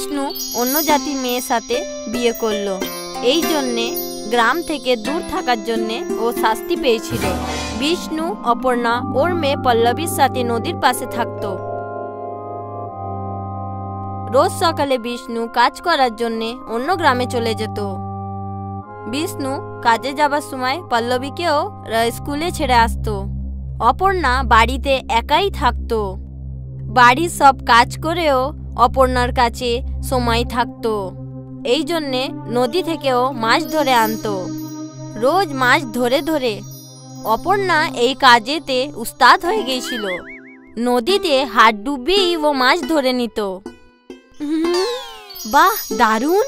বিষ্ণু অন্য জাতির মেয়ের সাথে বিয়ে করলো। এই জন্যে গ্রাম থেকে দূর থাকার জন্যে ও শাস্তি পেয়েছিল। বিষ্ণু অপর্ণা ওর মেয়ে পল্লবীর সাথে নদীর পাশে থাকতো। রোজ সকালে বিষ্ণু কাজ করার জন্যে অন্য গ্রামে চলে যেত। বিষ্ণু কাজে যাবার সময় পল্লবীকেও স্কুলে ছেড়ে আসতো। অপর্ণা বাড়িতে একাই থাকতো। বাড়ির সব কাজ করেও অপর্ণার কাছে সময় থাকতো। এই জন্যে নদী থেকেও মাছ ধরে আনতো। রোজ মাছ ধরে ধরে অপর্ণা এই কাজেতে উস্তাদ হয়ে গিয়েছিল। নদীতে হাত ডুবিয়েই ও মাছ ধরে নিত। বাহ, দারুণ!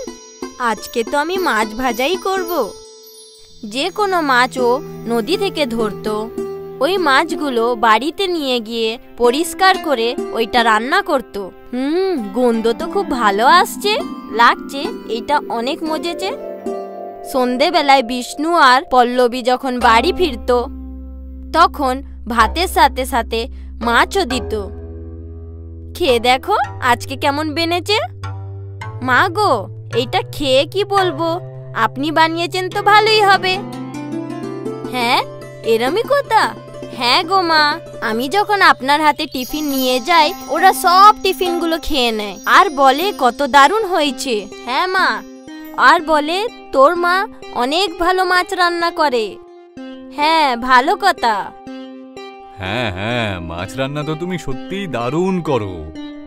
আজকে তো আমি মাছ ভাজাই করব। যে কোনো মাছ ও নদী থেকে ধরতো। ওই মাছগুলো বাড়িতে নিয়ে গিয়ে পরিষ্কার করে ওইটা রান্না করত। গন্ধ তো খুব ভালো আসছে, লাগছে এটা অনেক মজেছে। সন্ধেবেলায় বিষ্ণু আর পল্লবী যখন বাড়ি ফিরত তখন ভাতের সাথে সাথে মাছও দিত। খেয়ে দেখো আজকে কেমন বেনেছে। মা গো, এইটা খেয়ে কি বলবো, আপনি বানিয়েছেন তো ভালোই হবে। হ্যাঁ, এরমই কথা। হ্যাঁ গো মা, আমি যখন আপনার হাতে টিফিন নিয়ে যাই ওরা সব টিফিনগুলো খেয়ে নেয় আর বলে কত দারুণ হয়েছে। হ্যাঁ মা, আর বলে তোর মা অনেক ভালো মাছ রান্না করে। হ্যাঁ, ভালো কথা। হ্যাঁ হ্যাঁ, মাছ রান্না তো তুমি সত্যিই দারুণ করো।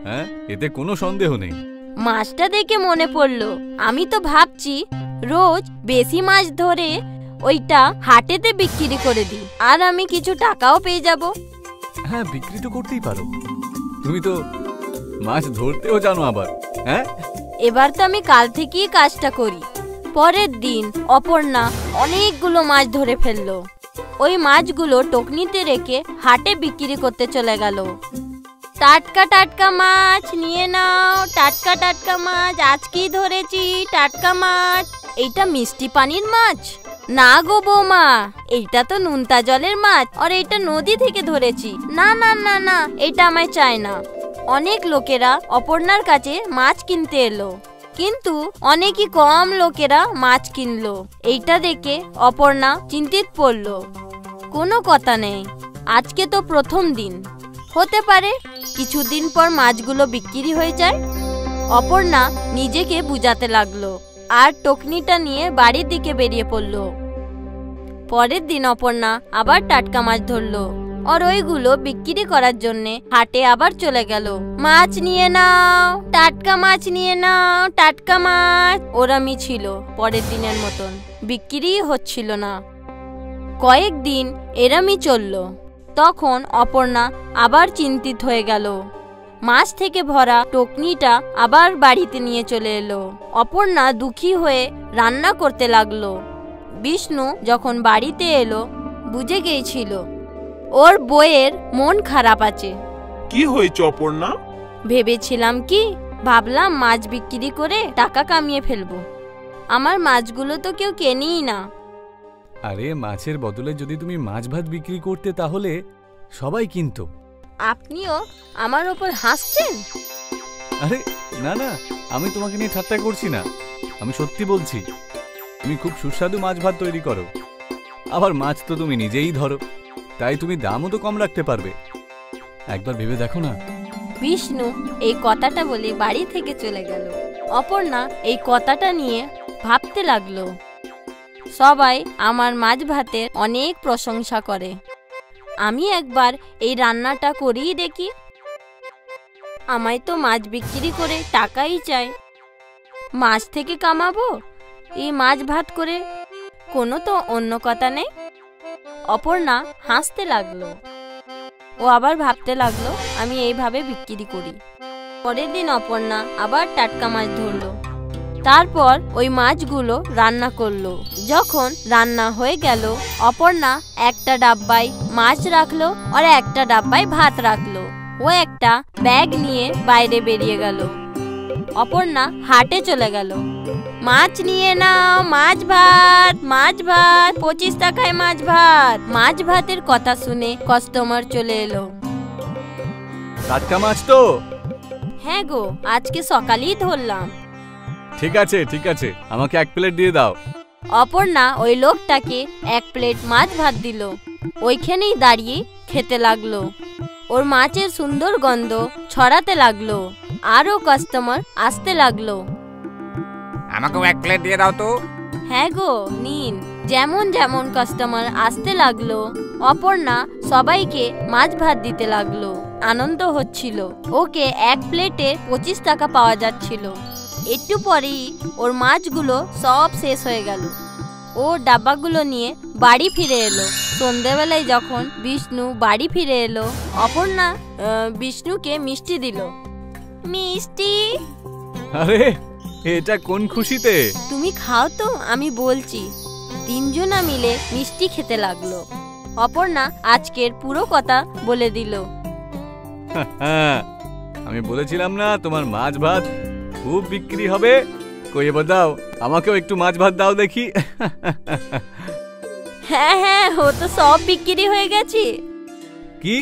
হ্যাঁ, এতে কোনো সন্দেহ নেই। মাছটা দেখে মনে পড়লো, আমি তো ভাবছি রোজ বেশি মাছ ধরে ওইটা হাটেতে বিক্রি করে দিই আর আমি কিছু টাকাও পেয়ে যাব। হ্যাঁ, বিক্রি তো করতেই পারো। তুমি তো মাছ ধরতেও জানো আবার। হ্যাঁ, এবার তো আমি কাল থেকেই কাজটা করি। পরের দিন অপর্ণা অনেকগুলো মাছ ধরে ফেললো। ওই মাছগুলো টকনিতে রেখে হাটে বিক্রি করতে চলে গেল। টাটকা টাটকা মাছ নিয়ে নাও, টাটকা টাটকা মাছ আজকেই ধরেছি, টাটকা মাছ। এইটা মিষ্টি পানির মাছ না গো বৌমা, এইটা তো নুনতা জলের মাছ আর এইটা নদী থেকে ধরেছি। না না না না, এটা আমায় চাই না। অনেক লোকেরা অপর্ণার কাছে মাছ কিনতে এলো, কিন্তু অনেকই কম লোকেরা মাছ কিনলো। এইটা দেখে অপর্ণা চিন্তিত পড়লো। কোনো কথা নেই, আজকে তো প্রথম দিন, হতে পারে কিছুদিন পর মাছগুলো বিক্রি হয়ে যায়। অপর্ণা নিজেকে বুঝাতে লাগলো আর টকনিটা নিয়ে বাড়ির দিকে বেরিয়ে পড়লো। পরের দিন অপর্ণা আবার টাটকা মাছ ধরলো আর ওইগুলো বিক্রি করার জন্য হাটে আবার চলে গেল। মাছ নিয়ে নাও, টাটকা মাছ নিয়ে নাও, টাটকা মাছ। ওরমই ছিল পরের দিনের মতন, বিক্রি হচ্ছিল না। কয়েকদিন এরমই চলল। তখন অপর্ণা আবার চিন্তিত হয়ে গেল। মাছ থেকে ভরা টকনিটা আবার বাড়িতে নিয়ে চলে এলো। অপর্ণা দুঃখী হয়ে রান্না করতে লাগলো। বিষ্ণু যখন বাড়িতে এলো বুঝে গিয়েছিল ওর বউয়ের মন খারাপ আছে। কি হয়েছে অপর্ণা? ভেবেছিলাম কি, ভাবলাম মাছ বিক্রি করে টাকা কামিয়ে ফেলবো। আমার মাছগুলো তো কেউ কেনেই না। আরে, মাছের বদলে যদি তুমি মাছ ভাত বিক্রি করতে তাহলে সবাই কিনতো। আপনিও আমার ওপর হাসছেন? আরে না না, আমি তোমাকে নিয়ে ঠাট্টা করছি না, আমি সত্যি বলছি। তুমি খুব সুস্বাদু মাছ ভাত তৈরি করো, আবার মাছ তো তুমি নিজেই ধরো, তাই তুমি দামও তো কম রাখতে পারবে। একবার ভেবে দেখো না। বিষ্ণু এই কথাটা বলে বাড়ি থেকে চলে গেল। অপর্ণা এই কথাটা নিয়ে ভাবতে লাগলো, সবাই আমার মাছ ভাতের অনেক প্রশংসা করে, আমি একবার এই রান্নাটা করেই দেখি। আমায় তো মাছ বিক্রি করে টাকাই চাই, মাছ থেকে কামাবো, এই মাছ ভাত করে কোনো তো অন্য কথা নেই। অপর্ণা হাসতে লাগলো। ও আবার ভাবতে লাগলো, আমি এইভাবে বিক্রি করি। পরের দিন অপর্ণা আবার টাটকা মাছ ধরলো। তারপর ওই মাছগুলো রান্না করলো। যখন রান্না হয়ে গেল, অপর্ণা একটা ডাব্বায় মাছ রাখলো আর একটা ডাব্বায় ভাত রাখলো। ও একটা ব্যাগ নিয়ে বাইরে বেরিয়ে গেল। অপর্ণা হাটে চলে গেল। মাছ নিয়ে নাও, মাছ ভাত, মাছ ভাত, 25 টাকায় মাছ ভাত। মাছ ভাতের কথা শুনে কাস্টমার চলে এলো। টাটকা মাছ তো? হ্যাঁ গো, আজকে সকালেই ধরলাম। ঠিক আছে ঠিক আছে, আমাকে 1 প্লেট দিয়ে দাও। অপর্ণা ওই লোকটাকে 1 প্লেট মাছ ভাত দিল। ওইখানেই দাঁড়িয়ে খেতে লাগলো। ওর মাছের সুন্দর গন্ধ ছড়াতে লাগলো। আরও কাস্টমার আসতে লাগলো। আমাকেও 1 প্লেট দিয়ে দাও তো। হ্যাঁ গো, নিন। যেমন যেমন কাস্টমার আসতে লাগলো, অপর্ণা সবাইকে মাছ ভাত দিতে লাগলো। আনন্দ হচ্ছিল। ওকে 1 প্লেটে 25 টাকা পাওয়া যাচ্ছিল। একটু পরেই ওর মাছগুলো সব শেষ হয়ে গেল। ও ডাব্বাগুলো নিয়ে বাড়ি ফিরে এলো। সন্ধ্যেবেলায় যখন বিষ্ণু বাড়ি ফিরে এলো, অপর্ণা বিষ্ণুকে মিষ্টি দিল। মিষ্টি? আরে এটা কোন খুশিতে? তুমি খাও তো, আমি বলছি। 3 জনা মিলে মিষ্টি খেতে লাগলো। অপর্ণা আজকের পুরো কথা বলে দিল। আমি বলেছিলাম না তোমার মাছ ভাত খুব বিক্রি হবে। কই এবার দাও, আমাকেও একটু মাছ ভাত দাও দেখি। হ্যাঁ হ্যাঁ, ও তো সব বিক্রি হয়ে গেছে। কি?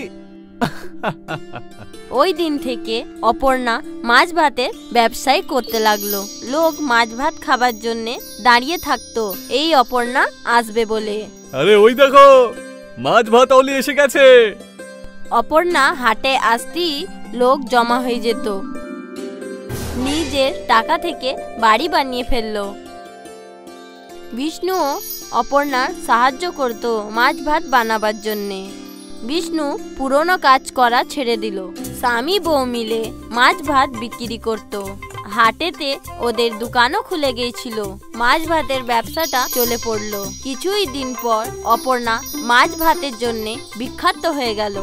ওই দিন থেকে অপর্ণা মাছ ভাতের ব্যবসায় করতে লাগলো। লোক মাছ ভাত খাবার জন্য দাঁড়িয়ে থাকতো এই অপর্ণা আসবে বলে। আরে ওই দেখো, মাছ ভাত অলি এসে গেছে। অপর্ণা হাটে আসতেই লোক জমা হয়ে যেত। নিজের টাকা থেকে বাড়ি বানিয়ে ফেললো। বিষ্ণু অপর্ণার সাহায্য করত মাছ ভাত বানাবার জন্যে। বিষ্ণু পুরনো কাজ করা ছেড়ে দিল। স্বামী বউ মিলে মাছ ভাত বিক্রি করত। হাটেতে ওদের দোকানও খুলে গিয়েছিল। মাছ ভাতের ব্যবসাটা চলে পড়ল। কিছুই দিন পর অপর্ণা মাছ ভাতের জন্যে বিখ্যাত হয়ে গেল।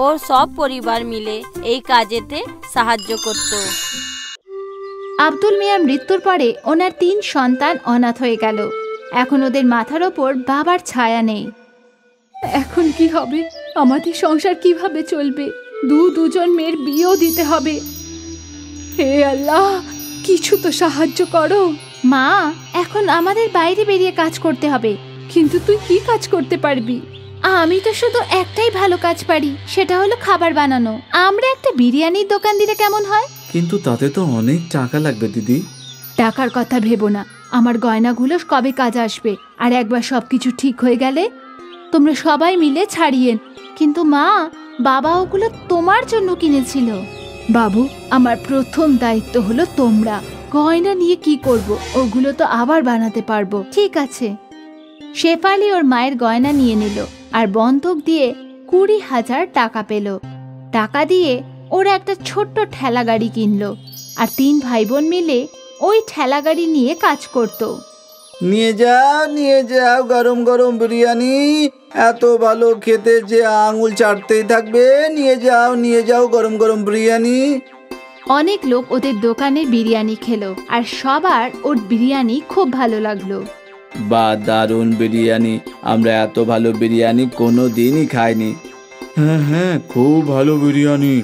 ওর সব পরিবার মিলে এই কাজেতে সাহায্য করত। আব্দুল মিয়ার মৃত্যুর পরে ওনার 3 সন্তান অনাথ হয়ে গেল। এখন ওদের মাথার ওপর বাবার ছায়া নেই। এখন কি হবে? আমাদের সংসার কিভাবে চলবে? দুজন মেয়ের বিয়েও দিতে হবে। হে আল্লাহ, কিছু তো সাহায্য করো। মা, এখন আমাদের বাইরে বেরিয়ে কাজ করতে হবে। কিন্তু তুই কি কাজ করতে পারবি? আমি তো শুধু একটাই ভালো কাজ পারি, সেটা হলো খাবার বানানো। আমরা একটা বিরিয়ানির দোকান দিলে কেমন হয়? কিন্তু তাতে তো অনেক টাকা লাগবে দিদি। টাকার কথা ভেবো না, আমার গয়নাগুলো কবে কাজ আসবে। আর একবার সবকিছু ঠিক হয়ে গেলে তোমরা সবাই মিলে ছাড়িয়েন। কিন্তু মা, বাবা ওগুলো তোমার জন্য কিনেছিল। বাবু, আমার প্রথম দায়িত্ব হলো তোমরা। গয়না নিয়ে কি করব? ওগুলো তো আবার বানাতে পারবো। ঠিক আছে। শেফালি ওর মায়ের গয়না নিয়ে নিল আর বন্ধক দিয়ে 20,000 টাকা পেল। টাকা দিয়ে ওরা একটা ছোট্ট ঠেলা গাড়ি কিনলো আর 3 ভাই বোন মিলে ওই ঠেলা গাড়ি নিয়ে কাজ করত। নিয়ে যাও গরম গরম বিরিয়ানি। এত ভালো খেতে যে আঙুল চাটতেই থাকবে। নিয়ে যাও গরম গরম বিরিয়ানি। অনেক লোক ওদের দোকানে বিরিয়ানি খেলো আর সবার ওর বিরিয়ানি খুব ভালো লাগলো। বা দারুণ বিরিয়ানি, আমরা এত ভালো বিরিয়ানি কোনো দিনই খাইনি। হ্যাঁ, খুব ভালো বিরিয়ানি।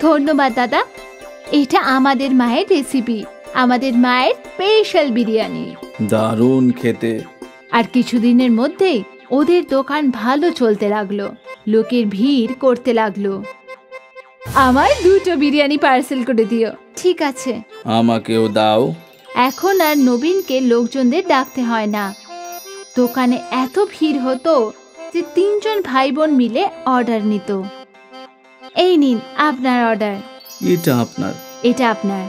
ধন্যবাদ দাদা, এটা আমাদের মায়ের রেসিপি, আমাদের মায়ের স্পেশাল বিরিয়ানি। দারুণ খেতে। আর কিছুদিনের মধ্যেই ওদের দোকান ভালো চলতে লাগলো। লোকের ভিড় করতে লাগলো। আমায় 2টো বিরিয়ানি পার্সেল করে দিও। ঠিক আছে। আমাকেও দাও। এখন আর নবীনকে লোকজনদের ডাকতে হয় না। দোকানে এত ভিড় হতো যে 3 জন ভাই বোন মিলে অর্ডার নিত। এই নিন আপনার অর্ডার। এটা আপনার। এটা আপনার।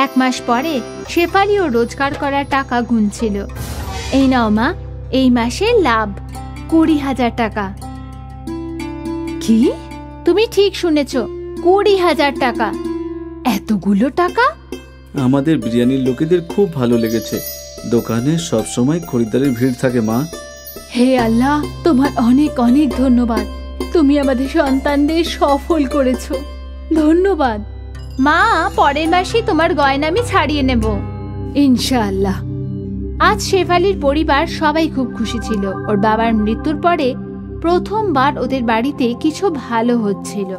1 মাস পরে শেফালিও রোজগার করা টাকা গুনছিল। এই নাও মা, এই মাসে লাভ 20,000 টাকা। কি? তুমি ঠিক শুনেছ, 20,000 টাকা। এতগুলো টাকা? আমাদের বিরিয়ানির লোকেদের খুব ভালো লেগেছে। দোকানে সবসময় খরিদ্দারের ভিড় থাকে মা। হে আল্লাহ, তোমার অনেক অনেক ধন্যবাদ। তুমি আমাদের সন্তানদের সফল করেছো। ধন্যবাদ মা। পরের মাসে তোমার গয়না আমি ছাড়িয়ে নেব ইনশাআল্লাহ। আজ শেফালির পরিবার সবাই খুব খুশি ছিল। ওর বাবার মৃত্যুর পরে প্রথমবার ওদের বাড়িতে কিছু ভালো হচ্ছিল।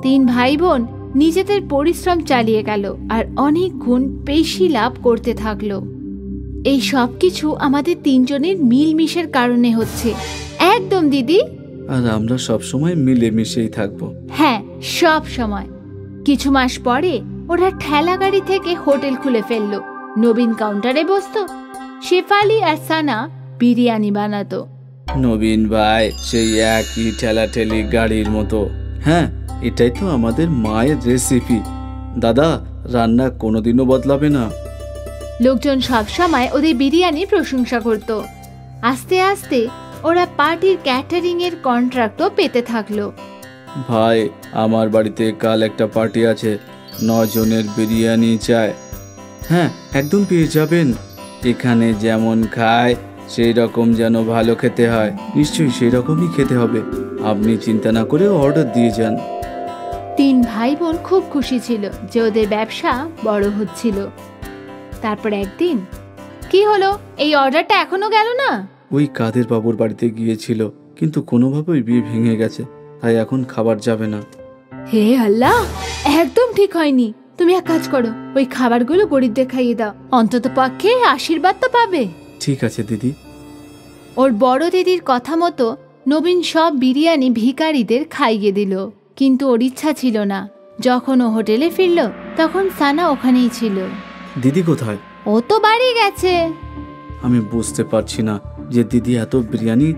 3 ভাই বোন নিজেদের পরিশ্রম চালিয়ে গেল আর অনেক গুণ বেশি লাভ করতে থাকলো। এই সব কিছু আমাদের 3 জনের মিলমিশের কারণে হচ্ছে। একদম দিদি। আর আমরা সবসময় মিলেমিশেই থাকবো। হ্যাঁ, সব সময়। কিছু মাস পরে ওরা ঠেলা গাড়ি থেকে হোটেল খুলে ফেললো। নবীন কাউন্টারে বসতো, শেফালি আর সানা বিরিয়ানি বানাতো। নবীন ভাই, সেই একই ঠেলাঠেলি গাড়ির মতো। হ্যাঁ, এটাই তো আমাদের মায়ের রেসিপি। দাদা, রান্না কোনোদিনও বদলাবে না। লোকজন সবসময় ওদের বিরিয়ানির প্রশংসা করত। আস্তে আস্তে ওরা পার্টির ক্যাটারিং এর কন্ট্রাক্টও পেতে থাকলো। ভাই, আমার বাড়িতে কাল একটা পার্টি আছে, 9 জনের বিরিয়ানি চাই। হ্যাঁ, একদম পেয়ে যাবেন। এখানে যেমন খায় সেই রকম যেন ভালো খেতে হয়। নিশ্চয়ই সেই রকমই খেতে হবে। আপনি চিন্তা না করে অর্ডার দিয়ে যান। 3 ভাই বোন খুব খুশি ছিল যে ওদের ব্যবসা বড় হচ্ছিল। তারপর একদিন কি হলো, এই অর্ডারটা এখনো গেল না। ওই কাদের বাবুর বাড়িতে গিয়েছিল, কিন্তু কোনোভাবেই বিয়ে ভেঙে গেছে, তাই এখন খাবার যাবে না। হে আল্লাহ, একদম ঠিক হয়নি। তুমি এক কাজ করো, ওই খাবারগুলো গরিবদের খাইয়ে দাও, অন্তত পক্ষে আশীর্বাদ তো পাবে। ঠিক আছে দিদি। ওর বড় দিদির কথা মতো নবীন সব বিরিয়ানি ভিখারিদের খাইয়ে দিল। কিন্তু ওর ইচ্ছা ছিল না। যখন ও হোটেলে ফিরল তখন সানা ওখানেই ছিল। দিদি কোথায়? ও তো বাড়ি গেছে। আমি বুঝতে পারছি না যে দিদি এত বিরিয়ানি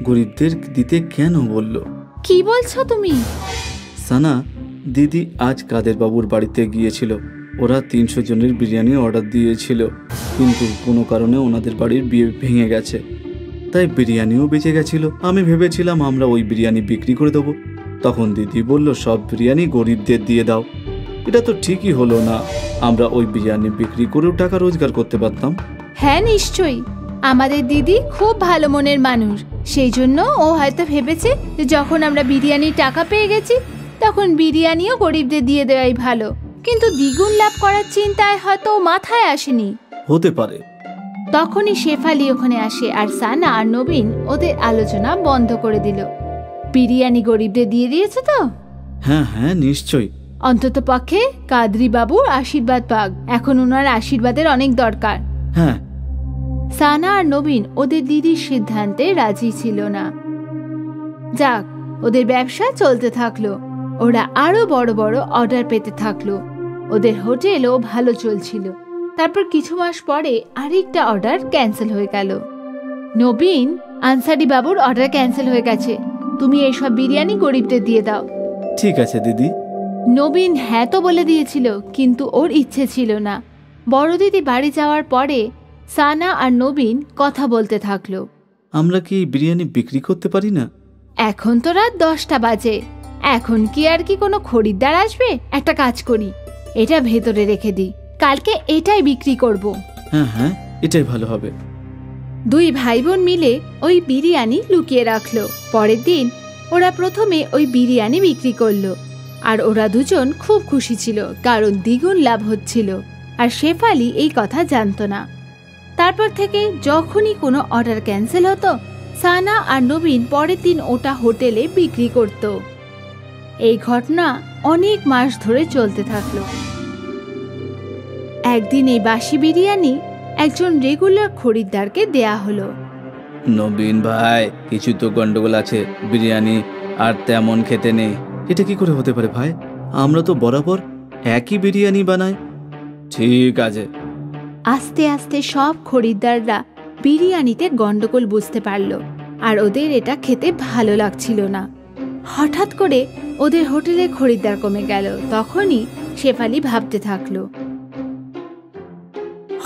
গরিবদের দিতে কেন বলল। কি বলছো তুমি? সানা, দিদি আজ কাদের বাবুর বাড়িতে গিয়েছিল। ওরা 300 জনের বিরিয়ানি অর্ডার দিয়েছিল, কিন্তু কোনো কারণে ওনাদের বাড়ির বিয়ে ভেঙে গেছে, তাই বিরিয়ানিও বেঁচে গেছিল। আমি ভেবেছিলাম আমরা ওই বিরিয়ানি বিক্রি করে দেবো। তখন দিদি বলল সব বিরিয়ানি গরিবদের দিয়ে দাও। এটা তো ঠিকই হলো না, আমরা ওই বিরিয়ানি বিক্রি করেও টাকা রোজগার করতে পারতাম। হ্যাঁ নিশ্চয়ই, আমাদের দিদি খুব ভালো মনের মানুষ। সেই জন্য ও হয়তো ভেবেছে যে যখন আমরা বিরিয়ানির টাকা পেয়ে গেছি তখন বিরিয়ানিও গরিবদের দিয়ে দেওয়াই ভালো। কিন্তু দ্বিগুণ লাভ করার চিন্তায় হয়তো মাথায় আসেনি। হতে পারে। তখনই শেফালি ওখানে আসে আর সানা আর নবীন ওদের আলোচনা বন্ধ করে দিল। বিরিয়ানি গরিবদের দিয়ে দিয়েছে তো? হ্যাঁ হ্যাঁ, নিশ্চয়ই। অন্তত পক্ষে কাদরি বাবুর আশীর্বাদ পাক, এখন ওনার আশীর্বাদের অনেক দরকার। হ্যাঁ। সানা আর নবীন ওদের দিদির সিদ্ধান্তে রাজি ছিল না। যাক, ওদের ব্যবসা চলতে থাকলো। ওরা আরো বড় বড় অর্ডার পেতে থাকলো। ওদের হোটেলও ভালো চলছিল। তারপর কিছু মাস পরে আরেকটা অর্ডার ক্যান্সেল হয়ে গেল। নবীন, আনসারি বাবুর অর্ডার ক্যান্সেল হয়ে গেছে, তুমি এইসব বিরিয়ানি গরিবদের দিয়ে দাও। ঠিক আছে দিদি। নবীন হ্যাঁ তো বলে দিয়েছিল, কিন্তু ওর ইচ্ছে ছিল না। বড় দিদি বাড়ি যাওয়ার পরে সানা আর নবীন কথা বলতে থাকলো। আমরা কি বিরিয়ানি বিক্রি করতে পারি না? এখন তো রাত 10টা বাজে, এখন কি আর কি কোনো খরিদ্দার আসবে? একটা কাজ করি, এটা ভেতরে রেখে দিই, কালকে এটাই বিক্রি করব। হ্যাঁ হ্যাঁ, এটাই ভালো হবে। 2 ভাই বোন মিলে ওই বিরিয়ানি লুকিয়ে রাখলো। পরের দিন ওরা প্রথমে ওই বিরিয়ানি বিক্রি করলো, আর ওরা দুজন খুব খুশি ছিল, কারণ দ্বিগুণ লাভ হচ্ছিল। আর শেফালি এই কথা জানতো না। তারপর থেকে যখনই কোনো অর্ডার ক্যান্সেল হতো, সানা আর নবীন পরের দিন ওটা হোটেলে বিক্রি করত। এই ঘটনা অনেক মাস ধরে চলতে থাকলো। একদিন এই বাসি বিরিয়ানি একজন রেগুলার খরিদ্দারকে দেয়া হলো। নবীন ভাই, কিছু তো গন্ডগোল আছে, বিরিয়ানি আর তেমন খেতে নেই। এটা কি করে হতে পারে ভাই? আমরা তো বরাবর একই বিরিয়ানি বানাই। ঠিক আছে। আস্তে আস্তে সব খরিদ্দাররা বিরিয়ানিতে গন্ডগোল বুঝতে পারল, আর ওদের এটা খেতে ভালো লাগছিল না। হঠাৎ করে ওদের হোটেলে খরিদ্দার কমে গেল। তখনই শেফালি ভাবতে থাকলো,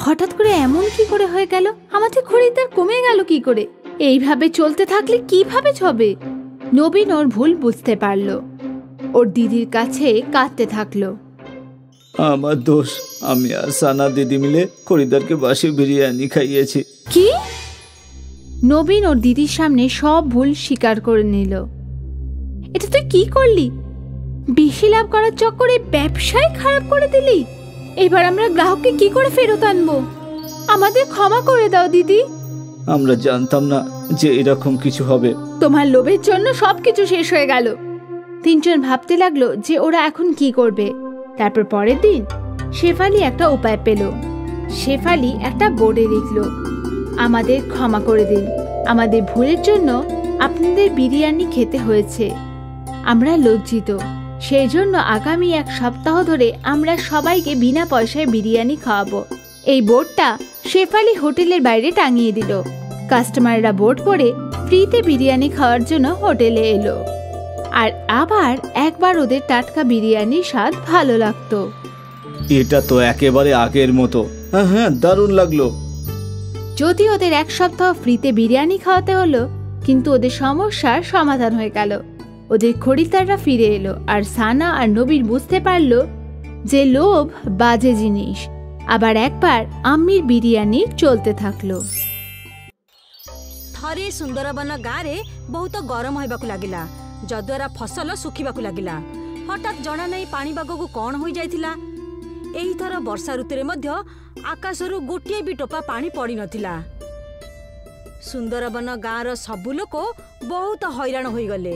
হঠাৎ করে এমন কি করে হয়ে গেল? আমাদের খরিদ্দার কমে গেল কি করে? এইভাবে চলতে থাকলে কিভাবে হবে? নবীন ওর ভুল বুঝতে পারল। ওর দিদির কাছে কাঁদতে থাকলো। আমার দোষ, আমি আর সানা দিদি মিলে খরিদ্দারকে বাসি বিরিয়ানি খাইয়েছি। কি? নবীন ওর দিদির সামনে সব ভুল স্বীকার করে নিল। এটা তুই কি করলি? বেশি লাভ করার চক্করে ব্যবসায় খারাপ করে দিলি। এবার আমরা গ্রাহককে কি করে ফেরত আনবো? আমাদের ক্ষমা করে দাও দিদি। আমরা জানতাম না যে এরকম কিছু হবে। তোমার লোভের জন্য সবকিছু শেষ হয়ে গেল। 3 জন ভাবতে লাগলো যে ওরা এখন কি করবে। তারপর পরের দিন শেফালি একটা উপায় পেল। শেফালি একটা বোর্ডে লিখল, আমাদের ক্ষমা করে দিন, আমাদের ভুলের জন্য আপনাদের বিরিয়ানি খেতে হয়েছে, আমরা লজ্জিত। সেই জন্য আগামী 1 সপ্তাহ ধরে আমরা সবাইকে বিনা পয়সায় বিরিয়ানি খাওয়াবো। এই বোর্ডটা শেফালি হোটেলের বাইরে টাঙিয়ে দিল। কাস্টমাররা বোর্ড পড়ে ফ্রিতে বিরিয়ানি খাওয়ার জন্য হোটেলে এলো। আর আবার একবার ওদের টাটকা বিরিয়ানির স্বাদ ভালো লাগতো। এটা তো একেবারে আগের মতো। হ্যাঁ হ্যাঁ, দারুণ লাগলো। যদি ওদের 1 সপ্তাহ ফ্রিতে বিরিয়ানি খাওয়াতে হলো, কিন্তু ওদের সমস্যার সমাধান হয়ে গেল। ওদের খরিদ্দাররা ফিরে এলো, আর সানা আর নবীন বুঝতে পারলো যে লোভ বাজে জিনিস। আবার একবার আম্মির বিরিয়ানি চলতে থাকলো। থরে সুন্দরবন গাঁরে বহুত গরম হইবাকু লাগিলা, যদ্ୱାରା ফসল শুখিবাকু লাগিলা। হঠাৎ জଣା নাই পাଣିପାଗକୁ କଣ ହୋଇ ଯାଇଥିଲା। ଏହିଥର ବର୍ଷା ଋତୁରେ ମଧ୍ୟ ଆକାଶରୁ ଗୋଟିଏ ବି ଟୋପା ପାଣି ପଡ଼ିନଥିଲା। ସୁନ୍ଦରବନ ଗାଁର ସବୁ ଲୋକ ବହୁତ ହଇରାଣ ହୋଇଗଲେ।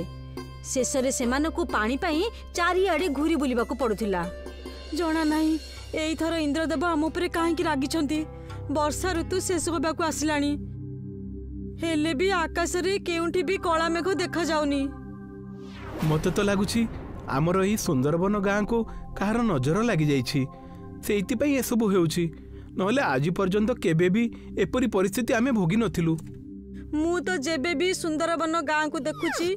ଶେଷରେ ସେମାନଙ୍କୁ ପାଣି ପାଇଁ ଚାରିଆଡ଼େ ଘୁରି ବୁଲିବାକୁ ପଡୁଥିଲା। ଜଣା ନାହିଁ ଏଇଥର ଇନ୍ଦ୍ରଦେବ ଆମ ଉପରେ କାହିଁକି ରାଗିଛନ୍ତି। ବର୍ଷା ଋତୁ ଶେଷ ହେବାକୁ ଆସିଲାଣି, ହେଲେ ବି ଆକାଶରେ କେଉଁଠି ବି କଳା ମେଘ ଦେଖାଯାଉନି। ମତେ ତ ଲାଗୁଛି ଆମର ଏହି ସୁନ୍ଦରବନ ଗାଁକୁ କାହାର ନଜର ଲାଗିଯାଇଛି, ସେଇଥିପାଇଁ ଏସବୁ ହେଉଛି। ନହେଲେ ଆଜି ପର୍ଯ୍ୟନ୍ତ କେବେ ବି ଏପରି ପରିସ୍ଥିତି ଆମେ ଭୋଗି ନଥିଲୁ। ମୁଁ ତ ଯେବେ ବି ସୁନ୍ଦରବନ ଗାଁକୁ ଦେଖୁଛି,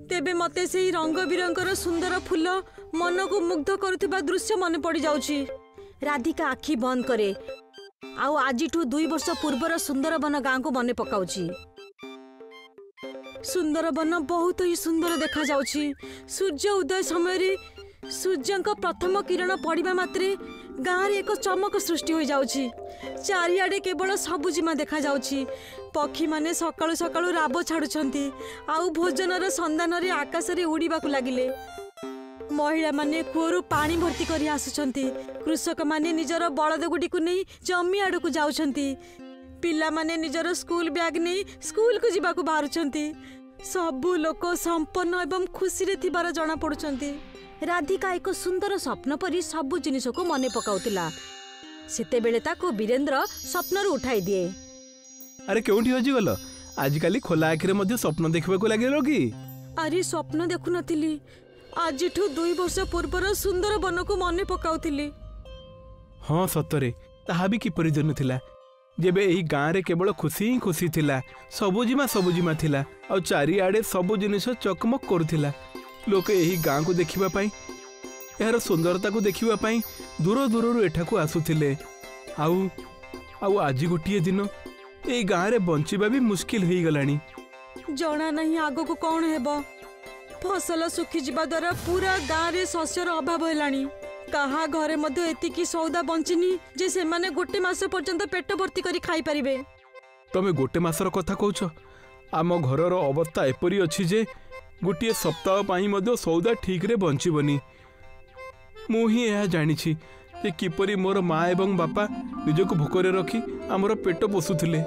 ତେବେ ମତେ ସେହି ରଙ୍ଗ ବିରଙ୍ଗର ସୁନ୍ଦର ଫୁଲ ମନକୁ ମୁଗ୍ଧ କରୁଥିବା ଦୃଶ୍ୟ ମନେ ପଡ଼ିଯାଉଛି। ରାଧିକା ଆଖି ବନ୍ଦ କରେ ଆଉ ଆଜିଠୁ 2 ବର୍ଷ ପୂର୍ବର ସୁନ୍ଦରବନ ଗାଁକୁ ମନେ ପକାଉଛି। ସୁନ୍ଦରବନ ବହୁତ ହିଁ ସୁନ୍ଦର ଦେଖାଯାଉଛି। ସୂର୍ଯ୍ୟ ଉଦୟ ସମୟରେ ସୂର୍ଯ୍ୟଙ୍କ ପ୍ରଥମ କିରଣ ପଡ଼ିବା ମାତ୍ରେ ଗାଁରେ ଏକ ଚମକ ସୃଷ୍ଟି ହୋଇଯାଉଛି। ଚାରିଆଡ଼େ କେବଳ ସବୁଜିମା ଦେଖାଯାଉଛି। ପକ୍ଷୀମାନେ ସକାଳୁ ସକାଳୁ ରାବ ଛାଡ଼ୁଛନ୍ତି ଆଉ ଭୋଜନର ସନ୍ଧାନରେ ଆକାଶରେ ଉଡ଼ିବାକୁ ଲାଗିଲେ। ମହିଳାମାନେ କୂଅରୁ ପାଣି ଭର୍ତ୍ତି କରି ଆସୁଛନ୍ତି। କୃଷକମାନେ ନିଜର ବଳଦଗୁଡ଼ିକୁ ନେଇ ଜମି ଆଡ଼କୁ ଯାଉଛନ୍ତି। ପିଲାମାନେ ନିଜର ସ୍କୁଲ ବ୍ୟାଗ୍ ନେଇ ସ୍କୁଲକୁ ଯିବାକୁ ବାହାରୁଛନ୍ତି। ସବୁ ଲୋକ ସମ୍ପନ୍ନ ଏବଂ ଖୁସିରେ ଥିବାର ଜଣାପଡ଼ୁଛନ୍ତି। ରାଧିକା ଏକ ସୁନ୍ଦର ସ୍ୱପ୍ନ ପରି ସବୁ ଜିନିଷକୁ ମନେ ପକାଉଥିଲା। ସେତେବେଳେ ତାକୁ ବୀରେନ୍ଦ୍ର ସ୍ୱପ୍ନରୁ ଉଠାଇ ଦିଏ। ଆରେ କେଉଁଠି ହଜିଗଲ? ଆଜିକାଲି ଖୋଲା ଆଖିରେ ମଧ୍ୟ ସ୍ୱପ୍ନ ଦେଖିବାକୁ ଲାଗିଲ କି? ଆରେ ସ୍ୱପ୍ନ ଦେଖୁନଥିଲି, ଆଜିଠୁ 2 ବର୍ଷ ପୂର୍ବର ସୁନ୍ଦରବନକୁ ମନେ ପକାଉଥିଲି। ହଁ ସତରେ, ତାହା ବି କିପରି ଦିନ ଥିଲା ଯେବେ ଏହି ଗାଁରେ କେବଳ ଖୁସି ହିଁ ଖୁସି ଥିଲା। ସବୁଜିମା ଥିଲା ଆଉ ଚାରିଆଡ଼େ ସବୁ ଜିନିଷ ଚକମକ କରୁଥିଲା। ଲୋକେ ଏହି ଗାଁକୁ ଦେଖିବା ପାଇଁ, ଏହାର ସୁନ୍ଦରତାକୁ ଦେଖିବା ପାଇଁ ଦୂର ଦୂରରୁ ଏଠାକୁ ଆସୁଥିଲେ। ଆଉ ଆଜି ଗୋଟିଏ ଦିନ ଏହି ଗାଁରେ ବଞ୍ଚିବା ବି ମୁସ୍କିଲ ହେଇଗଲାଣି। ଜଣା ନାହିଁ ଆଗକୁ କ'ଣ ହେବ। ଫସଲ ଶୁଖିଯିବା ଦ୍ୱାରା ପୁରା ଗାଁରେ ଶସ୍ୟର ଅଭାବ ହେଲାଣି। କାହା ଘରେ ମଧ୍ୟ ଏତିକି ସଉଦା ବଞ୍ଚିନି ଯେ ସେମାନେ 1 ମାସ ପର୍ଯ୍ୟନ୍ତ ପେଟ ଭର୍ତ୍ତି କରି ଖାଇପାରିବେ। ତମେ 1 ମାସର କଥା କହୁଛ? ଆମ ଘରର ଅବସ୍ଥା ଏପରି ଅଛି ଯେ ଗୋଟିଏ ସପ୍ତାହ ପାଇଁ ମଧ୍ୟ ସଉଦା ଠିକ୍ରେ ବଞ୍ଚିବନି। ମୁଁ ହିଁ ଏହା ଜାଣିଛି ଯେ କିପରି ମୋର ମା ଏବଂ ବାପା ନିଜକୁ ଭୋକରେ ରଖି ଆମର ପେଟ ପୋଷୁଥିଲେ।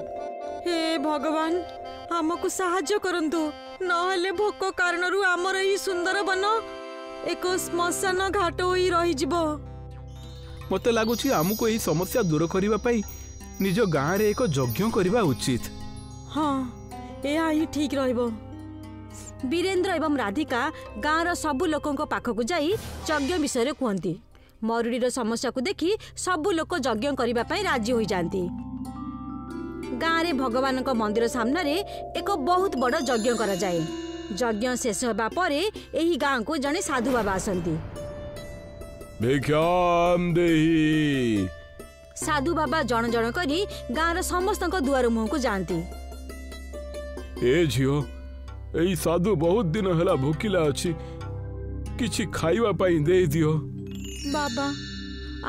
ହେ ଭଗବାନ, ଆମକୁ ସାହାଯ୍ୟ କରନ୍ତୁ, ନହେଲେ ଭୋକ କାରଣରୁ ଆମର ଏହି ସୁନ୍ଦରବନ ଏକ ଶ୍ମଶାନ ଘାଟ ହୋଇ ରହିଯିବ। ମୋତେ ଲାଗୁଛି ଆମକୁ ଏହି ସମସ୍ୟା ଦୂର କରିବା ପାଇଁ ନିଜ ଗାଁରେ ଏକ ଯଜ୍ଞ କରିବା ଉଚିତ। ହଁ, ଏହା ହିଁ ଠିକ୍ ରହିବ। ବୀରେନ୍ଦ୍ର ଏବଂ ରାଧିକା ଗାଁର ସବୁ ଲୋକଙ୍କ ପାଖକୁ ଯାଇ ଯଜ୍ଞ ବିଷୟରେ କୁହନ୍ତି। ମରୁଡ଼ିର ସମସ୍ୟାକୁ ଦେଖି ସବୁ ଲୋକ ଯଜ୍ଞ କରିବା ପାଇଁ ରାଜି ହୋଇଯାନ୍ତି। ଗାଁରେ ଭଗବାନଙ୍କ ମନ୍ଦିର ସାମ୍ନାରେ ଏକ ବହୁତ ବଡ଼ ଯଜ୍ଞ କରାଯାଏ। ଯଜ୍ଞ ଶେଷ ହେବା ପରେ ଏହି ଗାଁକୁ ଜଣେ ସାଧୁ ବାବା ଆସନ୍ତି। ସାଧୁ ବାବା ଜଣ ଜଣ କରି ଗାଁର ସମସ୍ତଙ୍କ ଦୁଆର ମୁହଁକୁ ଯାଆନ୍ତି। ଏ ଝିଅ, ଏଇ ସାଧୁ ବହୁତ ଦିନ ହେଲା ଭୋକିଲା ଅଛି, କିଛି ଖାଇବା ପାଇଁ ଦେଇଦିଅ। ବାବା,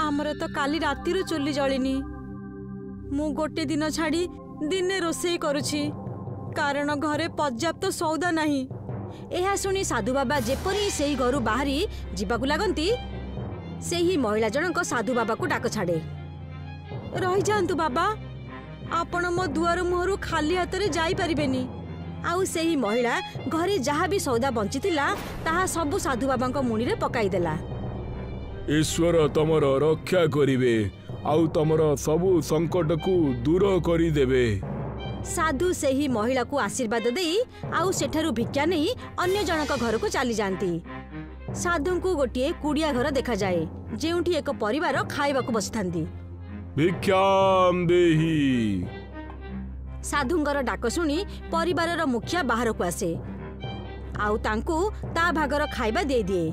ଆମର ତ କାଲି ରାତିରୁ ଚୁଲି ଜଳିନି। ମୁଁ 1 ଦିନ ଛାଡ଼ି ଦିନେ ରୋଷେଇ କରୁଛି, କାରଣ ଘରେ ପର୍ଯ୍ୟାପ୍ତ ସଉଦା ନାହିଁ। ଏହା ଶୁଣି ସାଧୁ ବାବା ଯେପରି ସେହି ଘରୁ ବାହାରି ଯିବାକୁ ଲାଗନ୍ତି, ସେହି ମହିଳା ଜଣଙ୍କ ସାଧୁ ବାବାକୁ ଡାକ ଛାଡ଼େ। ରହିଯାଆନ୍ତୁ ବାବା, ଆପଣ ମୋ ଦୁଆର ମୁହଁରୁ ଖାଲି ହାତରେ ଯାଇପାରିବେନି। ଆଉ ସେହି ମହିଳା ଘରେ ଯାହା ବି ସଉଦା ବଞ୍ଚିଥିଲା ତାହା ସବୁ ସାଧୁ ବାବାଙ୍କ ମୁଣିରେ ପକାଇଦେଲା। ଈଶ୍ୱର ତମର ରକ୍ଷା କରିବେ ଆଉ ତମର ସବୁ ସଂକଟକୁ ଦୂର କରିଦେବେ। ସାଧୁ ସେହି ମହିଳାକୁ ଆଶୀର୍ବାଦ ଦେଇ ଆଉ ସେଠାରୁ ଭିକ୍ଷା ନେଇ ଅନ୍ୟ ଜଣଙ୍କ ଘରକୁ ଚାଲିଯାଆନ୍ତି। साधु को गोटे कुड़िया घर देखा जाए जेउठी एक परिवार खाइबा को बसिथांती। भिक्षाम देहि। साधुंगर डाक शुणी परिवार मुखिया बाहर को आसे आउ तांकू ता भागर खाइबा दे दिए।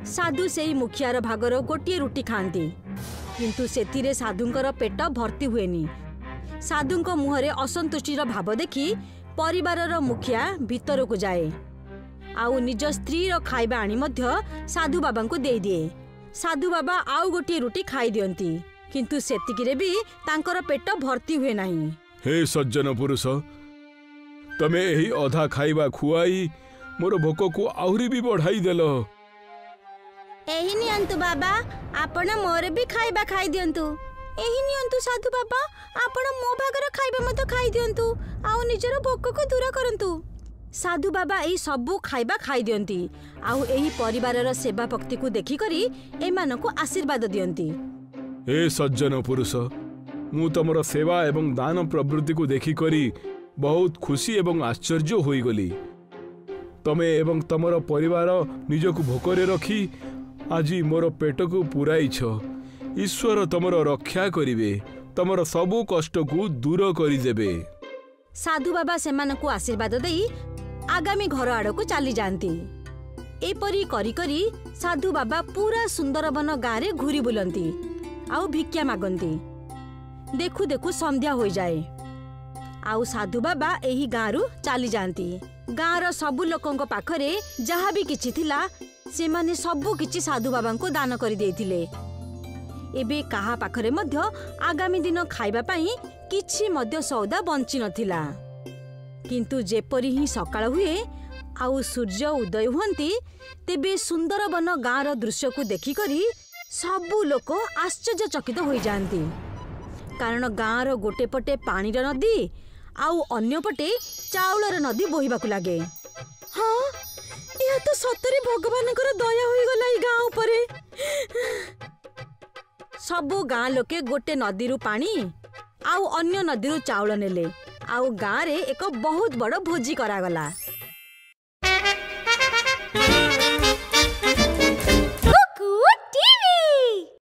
साधु सेई मुखियार भागर गोटे रुटी खाती किंतु सेतिरे साधुंकर पेट भर्ती हुएनी। साधुंक मुहरे असंतुष्टिर भाव देखि परिवारर मुखिया भीतर को जाए आउ निज स्त्री रो खाइबा आनी मध्य साधु बाबा को दे दिए। साधु बाबा आउ गोटे रुटी खाई दियंती किंतु सेतिकिरे भी तांकर पेट भर्ती हुए नहीं। हे सज्जन पुरुष, तमे एही अधा खाइबा खुआई मोर भोक को आहुरी भी बढ़ाई देलो। एही नियंतु बाबा, आपण मोर भी खाइबा खाई दियंतु। एही नियंतु साधु बाबा, आपण मो भागर खाइबा मत खाई दियंतु आउ निजर भोक को दूर करंतु। साधु बाबा एही सबु खाइबा खाई दियंती आउ एही परिवारर सेवा भक्ति को देखि करी एमान को आशीर्वाद दियंती। हे सज्जन पुरुष, मु तमर सेवा एवं दान प्रवृत्ति को देखि करी बहुत खुशी एवं आश्चर्य होई गली। तमे एवं तमर परिवार निजको भोकरे रखी आज मोर पेट को पुराइछ। ईश्वर तमर रक्षा करिवे, तमर सबु कष्ट को दूर करिदेबे। साधु बाबा सेमान को आशीर्वाद देई आगामी घर आड़ को चली जाती। एपरी करी करी साधु बाबा पूरा सुंदरबन गाँव रे घूरी बुलंती आउ भिक्षा मागंती। देखु देखु संध्या हो जाए आउ साधु बाबा एही गाँव चली जाती। गाँवर सबु लोकंक पाखरे जहा भी किछि थिला सेमाने सबु किछि साधु बाबा को दान करि देथिले। एबे काहा पाखरे मध्य आगामी दिन खाइबा पाई किछि मध्य सौदा बंची नथिला। किंतु जेपरी ही सकाळ हुए आउ सूर्य उदय हुंती तेबे सुंदरबन गाँवर दृश्य को देखि करी सबु लोक आश्चर्यचकित हो जाती। कारण गाँवर गोटे पटे पानीर नदी आउ अन्य पटे चाउलर नदी बोहिबाकु लागे। हाँ, यह तो सतरे भगवानकर दया होई गला ई गाँ उपरे। सबु गाँ लोके गोटे नदीरु पानी आउ अन्य नदीरु चाउल नेले आउ गाँ रे एक बहुत बड़ भोजी करागला।